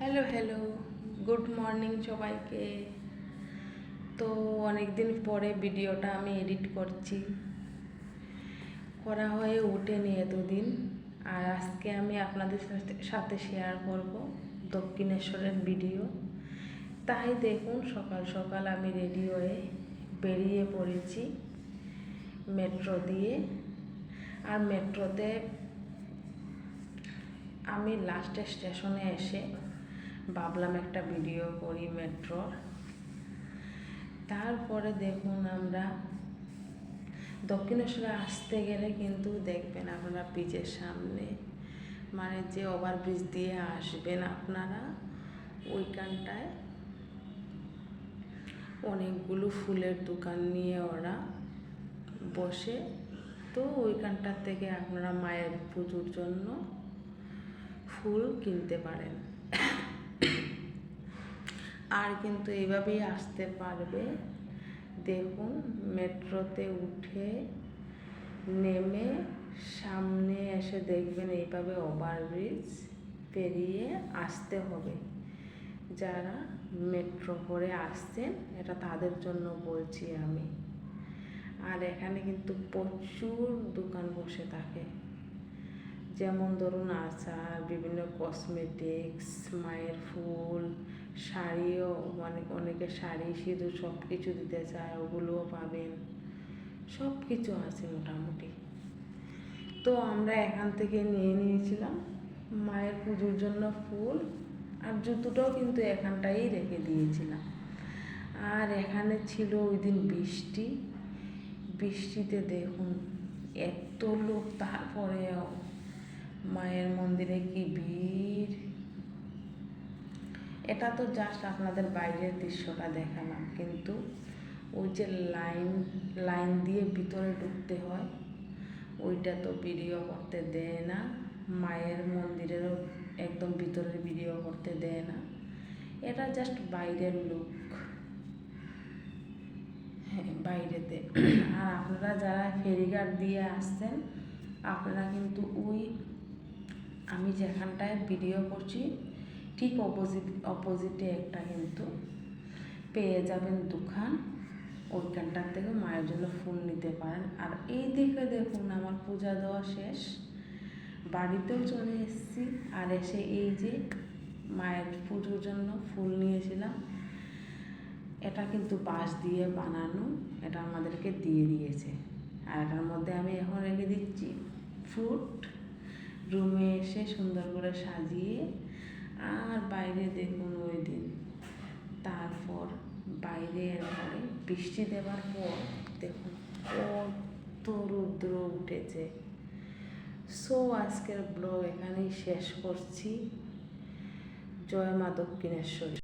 Hello hello, good morning সবাইকে। তো অনেক দিন পরে ভিডিওটা আমি এডিট করছি, করা হয়ে ওঠেনি এতদিন। আর আজকে আমি আপনাদের সাথে শেয়ার করব দক্ষিণেশ্বরের ভিডিও। তাই দেখুন, সকাল সকাল আমি রেডি হয়ে বেরিয়ে পড়েছি মেট্রো দিয়ে। আর মেট্রোতে আমি লাস্টে স্টেশনে এসে ভাবলাম একটা ভিডিও করি মেট্রোর। তারপরে দেখুন, আমরা দক্ষিণেশ্বরে আসতে গেলে কিন্তু দেখবেন আপনারা ব্রিজের সামনে, মানে যে ওভারব্রিজ দিয়ে আসবেন আপনারা, ওইখানটায় অনেকগুলো ফুলের দোকান নিয়ে ওরা বসে। তো ওইখানটার থেকে আপনারা মায়ের পুজোর জন্য ফুল কিনতে পারেন। আর কিন্তু এইভাবেই আসতে পারবে। দেখুন, মেট্রোতে উঠে নেমে সামনে এসে দেখবেন এইভাবে ওভারব্রিজ পেরিয়ে আসতে হবে। যারা মেট্রো করে আসছেন, এটা তাদের জন্য বলছি আমি। আর এখানে কিন্তু প্রচুর দোকান বসে থাকে, যেমন ধরুন আচার, বিভিন্ন কসমেটিক্স, মায়ের ফুল, শাড়িও, অনেকে শাড়ি, সিঁদুর সব কিছু দিতে চায়, ওগুলোও পাবেন। সব কিছু আছে মোটামুটি। তো আমরা এখান থেকে নিয়ে নিয়েছিলাম মায়ের পুজোর জন্য ফুল, আর জুতোটাও কিন্তু এখানটাই রেখে দিয়েছিলাম। আর এখানে ছিল ওই দিন বৃষ্টিতে দেখুন এত লোক, তারপরেও মায়ের মন্দিরে কি ভিড়। এটা তো জাস্ট আপনাদের বাইরের দৃশ্যটা দেখালাম, কিন্তু ওই যে লাইন দিয়ে ভিতরে ঢুকতে হয়, ওইটা তো ভিডিও করতে দেয় না। মায়ের মন্দিরেরও একদম ভিতরের ভিডিও করতে দেয় না। এটা জাস্ট বাইরের লুক, হ্যাঁ বাইরেতে। আর আপনারা যারা ফেরিঘাট দিয়ে আসছেন, আপনারা কিন্তু ওই আমি যেখানটায় ভিডিও করছি ঠিক অপোজিটে একটা কিন্তু পেয়ে যাবেন দোকান। ওইখানটার থেকে মায়ের জন্য ফুল নিতে পারেন। আর এই দিকে দেখুন, আমার পূজা দেওয়া শেষ, বাড়িতেও চলে এসেছি। আর এসে এই যে মায়ের পুজোর জন্য ফুল নিয়েছিলাম, এটা কিন্তু বাঁশ দিয়ে বানানো, এটা আমাদেরকে দিয়ে দিয়েছে। আর এটার মধ্যে আমি এখন রেখে দিচ্ছি ফ্রুট। রুমে এসে সুন্দর করে সাজিয়ে, আর বাইরে দেখুন ওই দিন, তারপর বাইরে এরপরে বৃষ্টি দেওয়ার পর দেখুন কত রৌদ্র উঠেছে। সো আজকের ব্লগ এখানেই শেষ করছি। জয় মা দক্ষিণেশ্বরী।